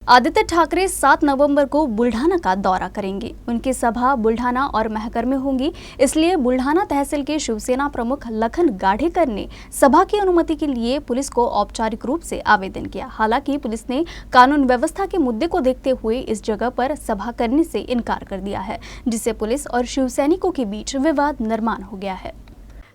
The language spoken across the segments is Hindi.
आदित्य ठाकरे 7 नवंबर को बुल्ढाना का दौरा करेंगे। उनकी सभा बुल्ढाना और महकर में होंगी, इसलिए बुल्ढाना तहसील के शिवसेना प्रमुख लखन गाढ़ेकर ने सभा की अनुमति के लिए पुलिस को औपचारिक रूप से आवेदन किया। हालांकि पुलिस ने कानून व्यवस्था के मुद्दे को देखते हुए इस जगह पर सभा करने से इनकार कर दिया है, जिससे पुलिस और शिवसैनिकों के बीच विवाद निर्माण हो गया है।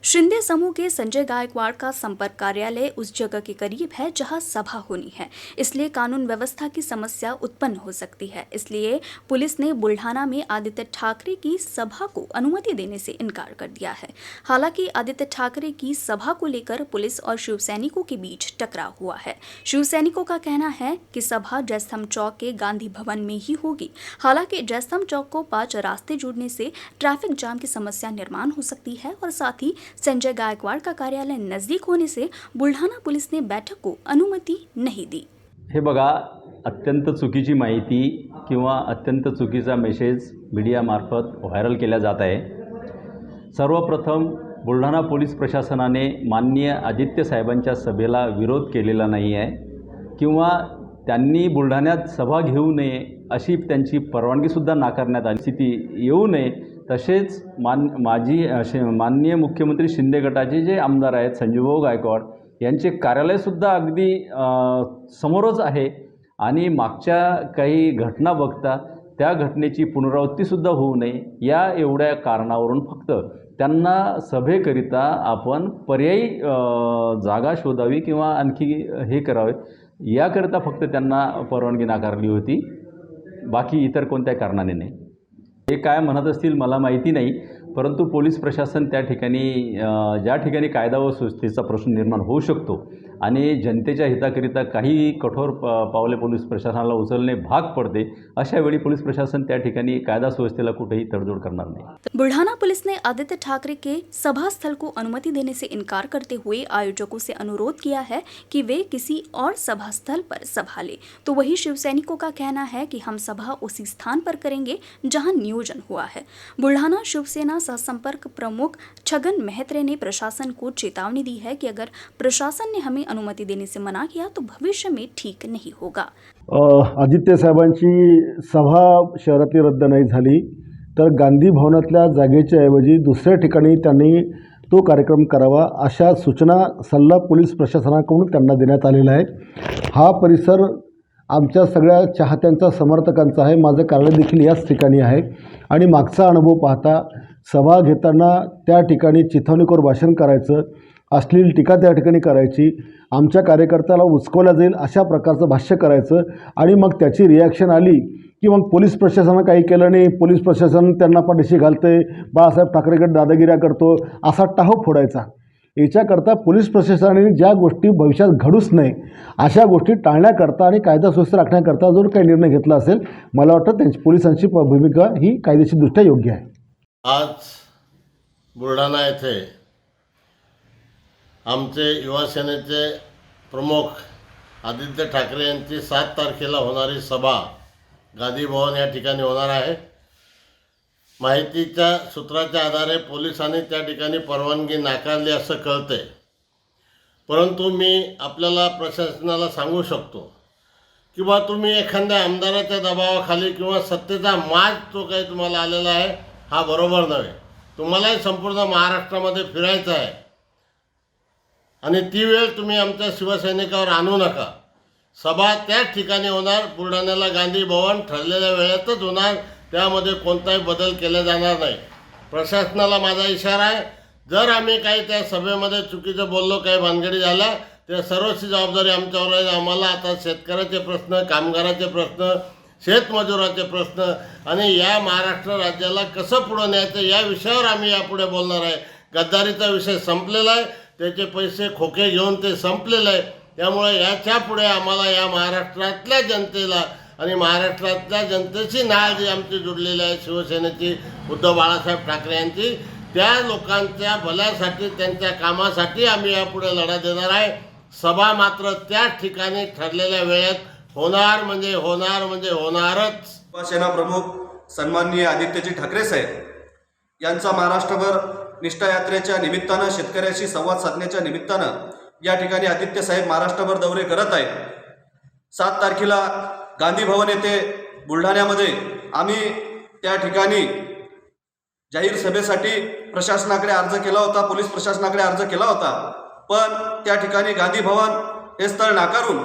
शिंदे समूह के संजय गायकवाड़ का संपर्क कार्यालय उस जगह के करीब है जहां सभा होनी है, इसलिए कानून व्यवस्था की समस्या उत्पन्न हो सकती है। इसलिए पुलिस ने बुल्ढाना में आदित्य ठाकरे की सभा को अनुमति देने से इनकार कर दिया है। हालांकि आदित्य ठाकरे की सभा को लेकर पुलिस और शिवसैनिकों के बीच टकराव हुआ है। शिवसैनिकों का कहना है कि सभा जयस्तंभ चौक के गांधी भवन में ही होगी। हालांकि जयस्तंभ चौक को 5 रास्ते जुड़ने से ट्रैफिक जाम की समस्या निर्माण हो सकती है और साथ ही संजय गायकवाड़ का कार्यालय नजदीक होने से बुल्ढाना पुलिस ने बैठक को अनुमति नहीं दी। हे बघा, अत्यंत चुकीची माहिती किंवा अत्यंत चुकीचा मेसेज मीडियामार्फत व्हायरल केला जात आहे। सर्वप्रथम बुल्ढाणा पोलीस प्रशासनाने माननीय आदित्य साहेबांच्या सभेला विरोध केलेला नाही आहे किंवा त्यांनी बुलढाण्यात सभा घेऊ नये अशी त्यांची परवानगीसुद्धा नाकारण्यात आली। स्थिती येऊ नये तसेच माननीय मुख्यमंत्री शिंदे गटाचे जे आमदार आहेत संजूभाऊ गायकवाड यांचे कार्यालयसुद्धा अगदी समोरच आहे आणि मागच्या काही घटना बघता त्या घटनेची पुनरावृत्तीसुद्धा होऊ नये या एवढ्या कारणावरून फक्त त्यांना सभेकरिता आपण पर्यायी जागा शोधावी किंवा आणखी हे करावे याकरिता फक्त त्यांना परवानगी नाकारली होती, बाकी इतर कोणत्या कारणाने नाही। हे काय म्हणत असतील मला माहिती नाही, परंतु पोलीस प्रशासन त्या ठिकाणी ज्या ठिकाणी कायदा व सुव्यवस्थेचा प्रश्न निर्माण होऊ शकतो आणि जनतेच्या हिताकरिता काही कठोर पावले पोलीस प्रशासनाला उचलणे भाग पडते, अशा वेळी पोलीस प्रशासन त्या ठिकाणी कायदा सुव्यवस्थेला कुठेही तडजोड करणार नाही। बुल्ढाना पुलिस ने आदित्य ठाकरे के सभा स्थल को अनुमति देने से इनकार करते हुए आयोजकों से अनुरोध किया है कि वे किसी और सभा स्थल पर सभा लें। तो वही शिवसैनिकों का कहना है कि हम सभा उसी स्थान पर करेंगे जहां नियोजन हुआ है। बुल्ढाना शिवसेना सहसंपर्क प्रमुख छगन मेहत्रे ने प्रशासन को चेतावनी दी है कि अगर प्रशासन ने हमें अनुमति देने से मना किया तो भविष्य में ठीक नहीं होगा। आदित्य साहेबांची सभा शहरातली रद्द नाही झाली तर गांधी भवनातल्या जागेच्या ऐवजी दुसऱ्या ठिकाणी त्यांनी तो कार्यक्रम करावा अशा सूचना सल्ला पोलीस प्रशासनाकडून त्यांना देण्यात आलेला आहे। हा परिसर आमच्या सगळ्या चाहत्यांचा समर्थकांचा आहे। माझं कार्यालय देखील याच ठिकाणी आहे आणि मागचा अनुभव पाहता सभा घेताना त्या ठिकाणी चिथावणीखोर भाषण करायचं, अश्लील टीका त्या ठिकाणी करायची, आमच्या कार्यकर्त्याला उचकवल्या जाईल अशा प्रकारचं भाष्य करायचं आणि मग त्याची रिॲक्शन आली की मग पोलीस प्रशासनानं काही केलं नाही, पोलीस प्रशासन त्यांना पाठीशी घालते, बाळासाहेब ठाकरेकडे दादागिऱ्या करतो असा टाहो फोडायचा। याच्याकरता पोलीस प्रशासनाने ज्या गोष्टी भविष्यात घडूच नये अशा गोष्टी टाळण्याकरता आणि कायदा सुव्यवस्था राखण्याकरता जो काही निर्णय घेतला असेल, मला वाटतं त्यांची पोलिसांची भूमिका ही कायदेशीरदृष्ट्या योग्य आहे। आज बुलढाणा येथे आमचे युवा सेनेचे प्रमुख आदित्य ठाकरे यांची 7 तारखेला होणारी सभा गांधी भवन या ठिकाणी होणार आहे। माहितीच्या सूत्राच्या आधारे पोलिसांनी त्या ठिकाणी परवानगी नाकारली असं कळते, परंतु मी आपल्याला प्रशासनाला सांगू शकतो की बा तुम्ही एखाद्या आमदाराच्या दबावाखाली किंवा सत्तेचा माज जो काही तुम्हाला आलेला आहे हा बरोबर नव्हे। तुम्हालाही संपूर्ण महाराष्ट्रामध्ये फिरायचं आहे आणि ती वेळ तुम्ही आमच्या शिवसैनिकावर आणू नका। सभा त्याच ठिकाणी होणार, बुलढाण्याला गांधी भवन ठरलेल्या वेळेतच होणार, त्यामध्ये कोणताही बदल केला जाणार नाही। प्रशासनाला माझा इशारा आहे, जर आम्ही काही त्या सभेमध्ये चुकीचं बोललो, काही भानगडी झाल्या, तर सर्वची जबाबदारी आमच्यावर आहे। आम्हाला आता शेतकऱ्याचे प्रश्न, कामगाराचे प्रश्न, शेतमजुराचे प्रश्न आणि या महाराष्ट्र राज्याला कसं पुढे न्यायचं या विषयावर आम्ही यापुढे बोलणार आहे। गद्दारीचा विषय संपलेला आहे, त्याचे पैसे खोके घेऊन ते संपलेलं आहे। त्यामुळे याच्या पुढे आम्हाला या महाराष्ट्रातल्या जनतेला आणि महाराष्ट्रातल्या जनतेची नाळ जी आमची जुडलेली आहे शिवसेनेची, उद्धव बाळासाहेब ठाकरे यांची, त्या लोकांच्या भल्यासाठी, त्यांच्या कामासाठी आम्ही यापुढे लढा देणार आहे। सभा मात्र त्याच ठिकाणी ठरलेल्या वेळेत होणार म्हणजे होणार म्हणजे होणारच। शिवसेना प्रमुख सन्माननीय आदित्यजी ठाकरे साहेब यांचा महाराष्ट्रभर निष्ठा यात्रेच्या निमित्तानं, शेतकऱ्याशी संवाद साधण्याच्या निमित्तानं या ठिकाणी आदित्य साहेब महाराष्ट्रभर दौरे करत आहेत। 7 तारखेला गांधी भवन येथे बुलढाण्यामध्ये आम्ही त्या ठिकाणी जाहीर सभेसाठी प्रशासनाकडे अर्ज केला होता, पोलीस प्रशासनाकडे अर्ज केला होता. पण त्या ठिकाणी गांधी भवन हे स्थळ नाकारून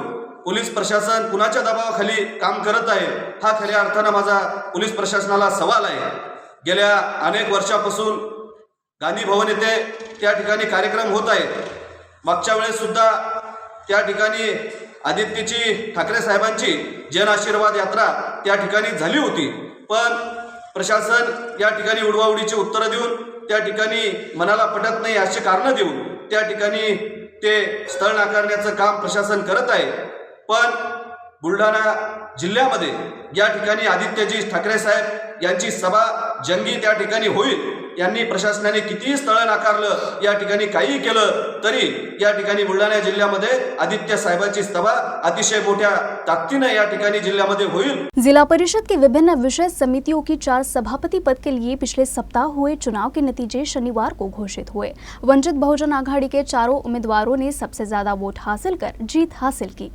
पोलीस प्रशासन कुणाच्या दबावाखाली काम करत आहे हा खऱ्या अर्थानं माझा पोलीस प्रशासनाला सवाल आहे. गेल्या अनेक वर्षापासून गांधी भवन येथे त्या ठिकाणी कार्यक्रम होत आहेत. मागच्या वेळेस सुद्धा त्या ठिकाणी आदित्यजी ठाकरे साहेबांची जन आशीर्वाद यात्रा त्या ठिकाणी झाली होती. पण प्रशासन या ठिकाणी उडवाउडीची उत्तरं देऊन त्या ठिकाणी मनाला पटत नाही अशी कारणं देऊन त्या ठिकाणी ते स्थळ नाकारण्याचं काम प्रशासन करत आहे. पण बुलढाणा जिल्ह्यामध्ये या ठिकाणी आदित्यजी ठाकरे साहेब यांची सभा जंगी त्या ठिकाणी होईल. यांनी प्रशासनाने कितीही स्थळं नाकारलं, या ठिकाणी काहीही केलं तरी या ठिकाणी बुलढाणा जिल्ह्यामध्ये आदित्य साहेबांची सभा अतिशय मोठ्या ताकदीने या ठिकाणी जिल्ह्यामध्ये होईल. जिला परिषद की विभिन्न विषय समितियों की 4 सभापति पद के लिए पिछले सप्ताह हुए चुनाव के नतीजे शनिवार को घोषित हुए. वंचित बहुजन आघाड़ी के चारों उम्मीदवारों ने सबसे ज्यादा वोट हासिल कर जीत हासिल की.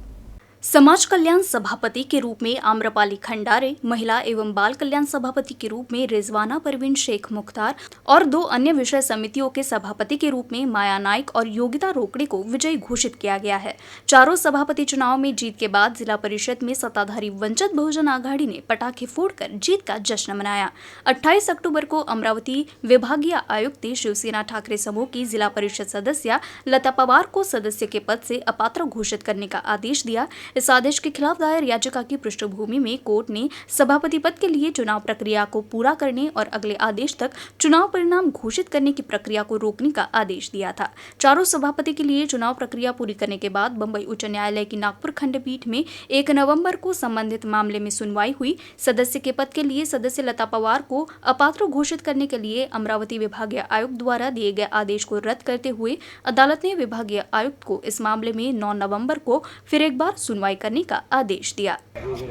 समाज कल्याण सभापति के रूप में आम्रपाली खंडारे, महिला एवं बाल कल्याण सभापति के रूप में रिजवाना परवीन शेख मुख्तार और 2 अन्य विषय समितियों के सभापति के रूप में माया नाइक और योगिता रोकड़े को विजयी घोषित किया गया है. चारों सभापति चुनाव में जीत के बाद जिला परिषद में सत्ताधारी वंचित बहुजन आघाड़ी ने पटाखे फोड़कर जीत का जश्न मनाया. 28 अक्टूबर को अमरावती विभागीय आयुक्त शिवसेना ठाकरे समूह की जिला परिषद सदस्य लता पवार को सदस्य के पद से अपात्र घोषित करने का आदेश दिया. इस आदेश के खिलाफ दायर याचिका की पृष्ठभूमि में कोर्ट ने सभापति पद के लिए चुनाव प्रक्रिया को पूरा करने और अगले आदेश तक चुनाव परिणाम घोषित करने की प्रक्रिया को रोकने का आदेश दिया था. चारों सभापति के लिए चुनाव प्रक्रिया पूरी करने के बाद बंबई उच्च न्यायालय की नागपुर खंडपीठ में 1 नवंबर को संबंधित मामले में सुनवाई हुई. सदस्य के पद के लिए सदस्य लता पवार को अपात्र घोषित करने के लिए अमरावती विभागीय आयुक्त द्वारा दिए गए आदेश को रद्द करते हुए अदालत ने विभागीय आयुक्त को इस मामले में 9 नवंबर को फिर एक बार सुनवाई करने का आदेश दिया.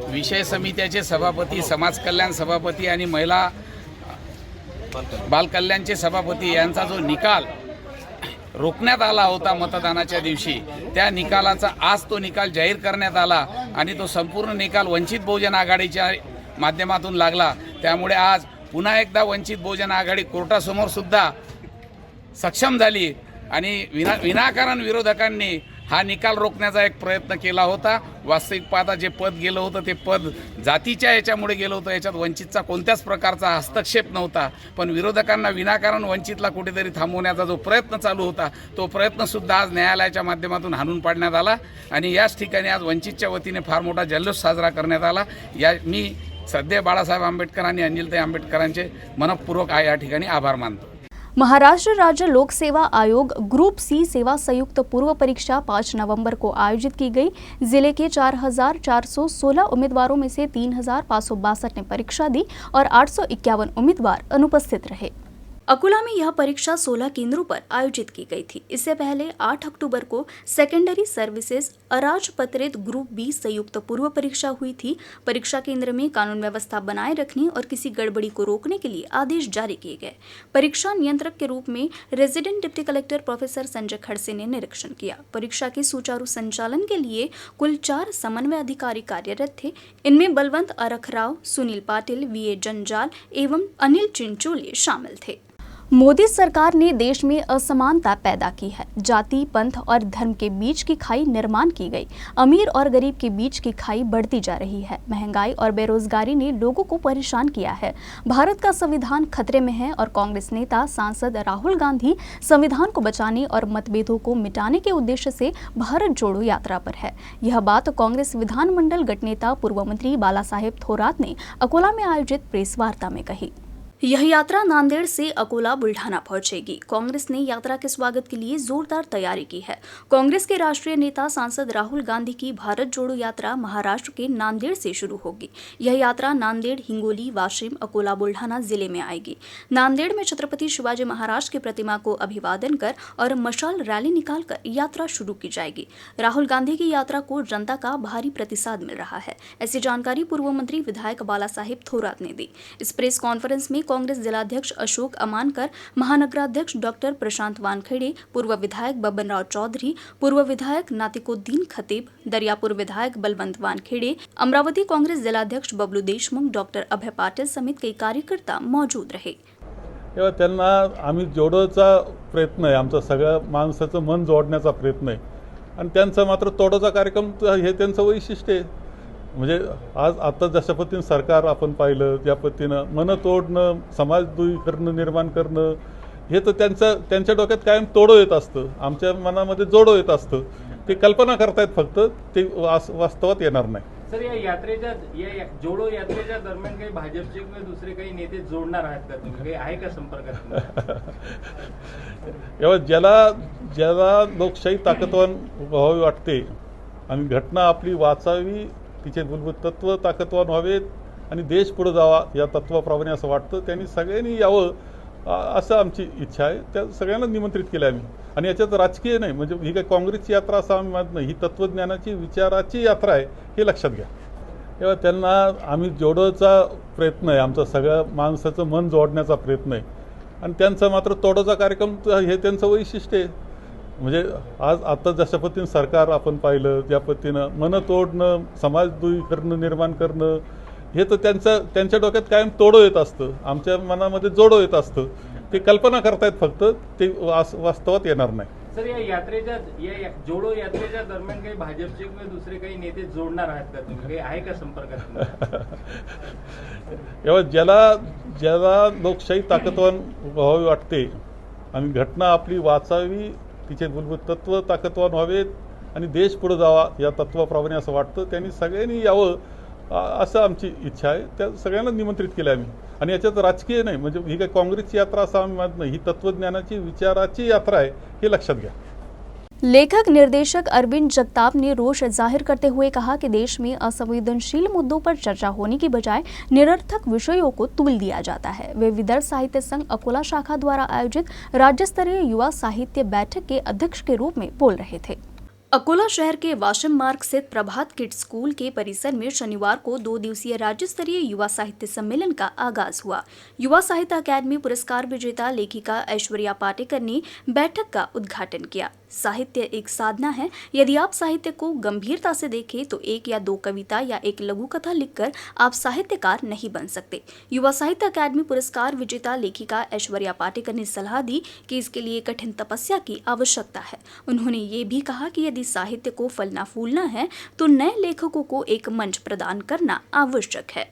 विषय समित्याचे सभापती, समाज कल्याण सभापती आणि महिला बाल कल्याणचे सभापती यांचा जो निकाल रोखण्यात आला होता मतदानाच्या दिवशी, त्या निकालाचा आज तो निकाल जाहीर करण्यात आला आणि तो संपूर्ण निकाल वंचित बहुजन आघाडीच्या माध्यमातून लागला. त्यामुळे आज पुन्हा एकदा वंचित बहुजन आघाडी कोर्टासमोर सुद्धा सक्षम झाली आणि विनाकारण विरोधकांनी हा निकाल रोखण्याचा एक प्रयत्न केला होता. वास्तविक पाहता जे पद गेलं होतं ते पद जातीच्या याच्यामुळे गेलं होतं. याच्यात वंचितचा कोणत्याच प्रकारचा हस्तक्षेप नव्हता. पण विरोधकांना विनाकारण वंचितला कुठेतरी थांबवण्याचा जो प्रयत्न चालू होता तो प्रयत्नसुद्धा आज न्यायालयाच्या माध्यमातून हाणून पाडण्यात आला आणि याच ठिकाणी आज वंचितच्या वतीने फार मोठा जल्लोष साजरा करण्यात आला. मी सध्या बाळासाहेब आंबेडकर आणि अंजलीताई आंबेडकरांचे मनपूर्वक या ठिकाणी आभार मानतो. महाराष्ट्र राज्य लोक सेवा आयोग ग्रुप सी सेवा संयुक्त पूर्व परीक्षा 5 नवंबर को आयोजित की गई. जिले के 4,416 उम्मीदवारों में से 3,562 ने परीक्षा दी और 851 उम्मीदवार अनुपस्थित रहे. अकोला में यह परीक्षा 16 केंद्रों पर आयोजित की गई थी. इससे पहले 8 अक्टूबर को सेकेंडरी सर्विसेज अराजपत्रित ग्रुप बी संयुक्त पूर्व परीक्षा हुई थी. परीक्षा केंद्र में कानून व्यवस्था बनाए रखने और किसी गड़बड़ी को रोकने के लिए आदेश जारी किए गए. परीक्षा नियंत्रक के रूप में resident deputy collector professor Sanjay Khadse ने निरीक्षण किया. परीक्षा के सुचारू संचालन के लिए कुल 4 समन्वय अधिकारी कार्यरत थे. इनमें बलवंत अरखराव, सुनील पाटिल, वीए जंजाल एवं अनिल चिंचोले शामिल थे. मोदी सरकार ने देश में असमानता पैदा की है. जाति, पंथ और धर्म के बीच की खाई निर्माण की गई. अमीर और गरीब के बीच की खाई बढ़ती जा रही है. महंगाई और बेरोजगारी ने लोगों को परेशान किया है. भारत का संविधान खतरे में है और कांग्रेस नेता सांसद राहुल गांधी संविधान को बचाने और मतभेदों को मिटाने के उद्देश्य से भारत जोड़ो यात्रा पर है. यह बात कांग्रेस विधानमंडल गठनेता पूर्व मंत्री बालासाहेब थोरात ने अकोला में आयोजित प्रेस वार्ता में कही. यह यात्रा नांदेड़ से अकोला बुल्ढाना पहुंचेगी. कांग्रेस ने यात्रा के स्वागत के लिए जोरदार तैयारी की है. कांग्रेस के राष्ट्रीय नेता सांसद राहुल गांधी की भारत जोड़ो यात्रा महाराष्ट्र के नांदेड़ से शुरू होगी. यह यात्रा नांदेड़, हिंगोली, वाशिम, अकोला, बुल्ढाना जिले में आएगी. नांदेड़ में छत्रपति शिवाजी महाराज की प्रतिमा को अभिवादन कर और मशाल रैली निकालकर यात्रा शुरू की जाएगी. राहुल गांधी की यात्रा को जनता का भारी प्रतिसाद मिल रहा है. ऐसी जानकारी पूर्व मंत्री विधायक बालासाहेब थोरात ने दी. इस प्रेस कॉन्फ्रेंस में कांग्रेस जिलाध्यक्ष अशोक अमानकर, महानगराध्यक्ष डॉक्टर प्रशांत वानखेड़े, पूर्व विधायक बबनराव चौधरी, पूर्व विधायक नातिकुद्दीन खतीब, दरियापुर विधायक बलवंत वानखेड़े, अमरावती कांग्रेस जिलाध्यक्ष बबलू देशमुख, डॉक्टर अभय पाटिल समेत कई कार्यकर्ता मौजूद रहे। तेव्हा त्यांना आम्ही जोडण्याचा प्रयत्न आहे, आमचा सगळ्या माणसाचं मन जोडण्याचा प्रयत्न आहे आणि त्यांचा मात्र तोडाचा कार्यक्रम हे त्यांचं वैशिष्ट्य आहे. म्हणजे आज आता जशा पद्धतीनं सरकार आपण पाहिलं त्या पद्धतीनं मन तोडणं, समाज दुरीकरण निर्माण करणं हे तर त्यांच्या डोक्यात कायम तोडो येत असतं, आमच्या मनामध्ये जोडो येत असतं. ते कल्पना करतायत फक्त, ते वास्तवात येणार नाही. सर, या यात्रेच्या जोडो यात्रेच्या दरम्यान काही भाजपचे किंवा दुसरे काही नेते जोडणार आहात का तुम्ही? काही आहे का संपर्कात? तेव्हा ज्याला लोकशाही ताकदवान व्हावी वाटते आणि घटना आपली वाचावी, तिचे मूलभूत तत्त्व ताकदवान व्हावेत आणि देश पुढे जावा या तत्त्वाप्रमाणे असं वाटतं, त्यांनी सगळ्यांनी यावं असं आमची इच्छा आहे. त्या सगळ्यांना निमंत्रित केलं आम्ही आणि याच्यात राजकीय नाही, म्हणजे ही काही काँग्रेसची यात्रा असं आम्ही मानत नाही, ही तत्त्वज्ञानाची विचाराची यात्रा आहे हे लक्षात घ्या. तेव्हा त्यांना आम्ही जोडण्याचा प्रयत्न आहे, आमचा सगळ्या माणसाचं मन जोडण्याचा प्रयत्न आहे आणि त्यांचा मात्र तोडाचा कार्यक्रम हे त्यांचं वैशिष्ट्य आहे. म्हणजे आज आता जशा पद्धतीनं सरकार आपण पाहिलं त्या पद्धतीनं मन तोडणं, समाज दुरीकरण निर्माण करणं हे तर त्यांच्या डोक्यात कायम तोडो येत असतं, आमच्या मनामध्ये जोडो येत असतं. ते कल्पना करतायत फक्त, ते वास्तवात येणार नाही. सर, या जोडो यात्रेच्या दरम्यान काही भाजपचे किंवा दुसरे काही नेते जोडणार आहात का तुम्ही? काही आहे का संपर्कात? तेव्हा ज्याला लोकशाही ताकदवान व्हावी वाटते आणि घटना आपली वाचावी, तिचे मूलभूत तत्त्व ताकदवान व्हावेत आणि देश पुढे जावा या तत्त्वाप्रमाणे असं वाटतं, त्यांनी सगळ्यांनी यावं असं आमची इच्छा आहे. त्या सगळ्यांना निमंत्रित केलं आम्ही आणि याच्यात राजकीय नाही, म्हणजे ही काही काँग्रेसची यात्रा असं आम्ही मानत नाही, ही तत्त्वज्ञानाची विचाराची यात्रा आहे हे लक्षात घ्या. लेखक निर्देशक अरविंद जगताप ने रोष जाहिर करते हुए कहा कि देश में असंवेदनशील मुद्दों पर चर्चा होने की बजाय निरर्थक विषयों को तुल दिया जाता है। वे विदर्भ साहित्य संघ अकोला शाखा द्वारा आयोजित राज्य स्तरीय युवा साहित्य बैठक के अध्यक्ष के रूप में बोल रहे थे। अकोला शहर के वाशम मार्ग स्थित प्रभात किड्स स्कूल के परिसर में शनिवार को 2 दिवसीय राज्य स्तरीय युवा साहित्य सम्मेलन का आगाज हुआ। युवा साहित्य अकादमी पुरस्कार विजेता लेखिका ऐश्वर्या पाटेकर ने बैठक का उद्घाटन किया। साहित्य एक साधना है। यदि आप साहित्य को गंभीरता से देखें तो 1 या 2 कविता या एक लघु कथा लिखकर आप साहित्यकार नहीं बन सकते। युवा साहित्य अकादमी पुरस्कार विजेता लेखिका ऐश्वर्या पाटेकर ने सलाह दी कि इसके लिए कठिन तपस्या की आवश्यकता है। उन्होंने ये भी कहा कि यदि साहित्य को फलना फूलना है तो नए लेखकों को एक मंच प्रदान करना आवश्यक है।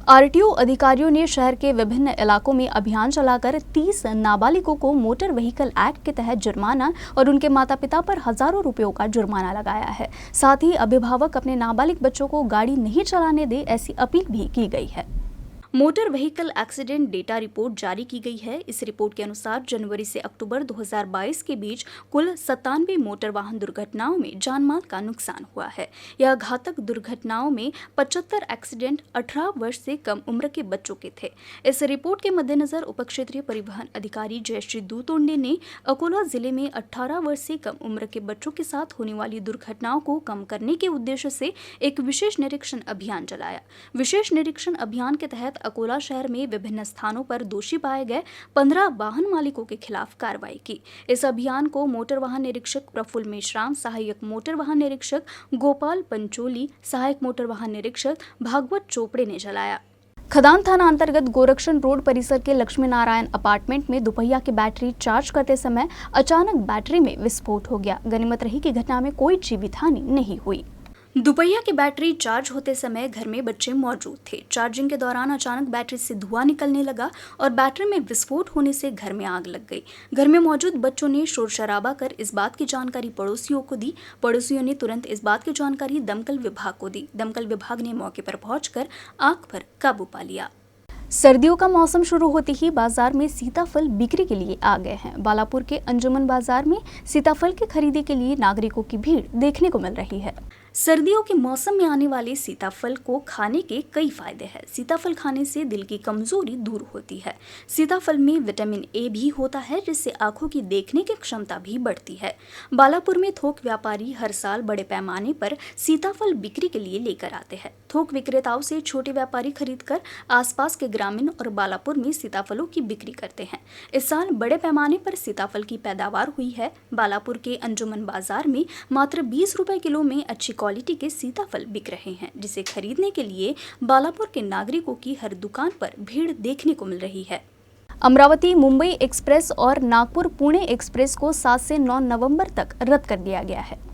आरटीओ अधिकारियों ने शहर के विभिन्न इलाकों में अभियान चलाकर 30 नाबालिगों को मोटर व्हीकल एक्ट के तहत जुर्माना और उनके माता पिता पर हजारों रुपयों का जुर्माना लगाया है। साथ ही अभिभावक अपने नाबालिग बच्चों को गाड़ी नहीं चलाने दे ऐसी अपील भी की गई है। Motor vehicle accident data report जारी की गई है। इस रिपोर्ट के अनुसार जनवरी से अक्टूबर 2022 के बीच कुल 97 मोटर वाहन दुर्घटनाओं में जानमाल का नुकसान हुआ है। यह घातक दुर्घटनाओं में 75 एक्सीडेंट 18 वर्ष से कम उम्र के बच्चों के थे। इस रिपोर्ट के मद्देनजर उपक्षेत्रीय परिवहन अधिकारी जयश्री दूतोंडे ने अकोला जिले में 18 वर्ष से कम उम्र के बच्चों के साथ होने वाली दुर्घटनाओं को कम करने के उद्देश्य से एक विशेष निरीक्षण अभियान चलाया। विशेष निरीक्षण अभियान के तहत अकोला शहर में विभिन्न स्थानों पर दोषी पाए गए 15 वाहन मालिकों के खिलाफ कार्रवाई की। इस अभियान को मोटर वाहन निरीक्षक प्रफुल्ल मेश्राम, सहायक मोटर वाहन निरीक्षक गोपाल पंचोली, सहायक मोटर वाहन निरीक्षक भागवत चोपड़े ने चलाया। खदान थाना अंतर्गत गोरक्षण रोड परिसर के लक्ष्मी नारायण अपार्टमेंट में दोपहिया की बैटरी चार्ज करते समय अचानक बैटरी में विस्फोट हो गया। गनीमत रही कि घटना में कोई जीवित हानि नहीं हुई। दोपहिया की बैटरी चार्ज होते समय घर में बच्चे मौजूद थे। चार्जिंग के दौरान अचानक बैटरी से धुआं निकलने लगा और बैटरी में विस्फोट होने से घर में आग लग गई। घर में मौजूद बच्चों ने शोर शराबा कर इस बात की जानकारी पड़ोसियों को दी। पड़ोसियों ने तुरंत इस बात की जानकारी दमकल विभाग को दी। दमकल विभाग ने मौके पर पहुंचकर आग पर काबू पा लिया। सर्दियों का मौसम शुरू होते ही बाजार में सीताफल बिक्री के लिए आ गए हैं। बालापुर के अंजुमन बाजार में सीताफल की खरीदी के लिए नागरिकों की भीड़ देखने को मिल रही है। सर्दियों के मौसम में आने वाले सीताफल को खाने के कई फायदे हैं। सीताफल खाने से दिल की कमजोरी दूर होती है। सीताफल में विटामिन ए भी होता है, जिससे आंखों की देखने की क्षमता भी बढ़ती है। बालापुर में थोक व्यापारी हर साल बड़े पैमाने पर सीताफल बिक्री के लिए लेकर आते हैं। थोक विक्रेताओं से छोटे व्यापारी खरीदकर आसपास के ग्रामीण और बालापुर में सीताफलों की बिक्री करते हैं। इस साल बड़े पैमाने पर सीताफल की पैदावार हुई है। बालापुर के अंजुमन बाजार में मात्र 20 रुपए किलो में अच्छी क्वालिटी के सीताफल बिक रहे हैं, जिसे खरीदने के लिए बालापुर के नागरिकों की हर दुकान पर भीड़ देखने को मिल रही है। अमरावती मुंबई एक्सप्रेस और नागपुर पुणे एक्सप्रेस को 7 से 9 नवंबर तक रद्द कर दिया गया है।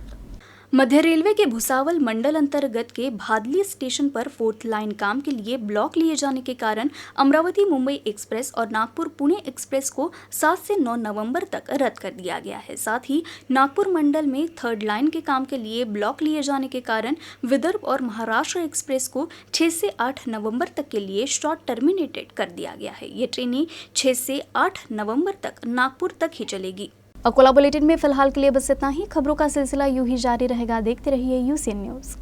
मध्य रेलवे के भुसावल मंडल अंतर्गत के भादली स्टेशन पर 4th लाइन काम के लिए ब्लॉक लिए जाने के कारण अमरावती मुंबई एक्सप्रेस और नागपुर पुणे एक्सप्रेस को 7 से 9 नवंबर तक रद्द कर दिया गया है। साथ ही नागपुर मंडल में 3rd लाइन के काम के लिए ब्लॉक लिए जाने के कारण विदर्भ और महाराष्ट्र एक्सप्रेस को 6 से 8 नवंबर तक के लिए शॉर्ट टर्मिनेटेड कर दिया गया है। ये ट्रेनें 6 से 8 नवंबर तक नागपुर तक ही चलेगी। अकोला बुलेटिन में फिलहाल के लिए बस इतना ही। खबरों का सिलसिला यूं ही जारी रहेगा। देखते रहिए UCN न्यूज़।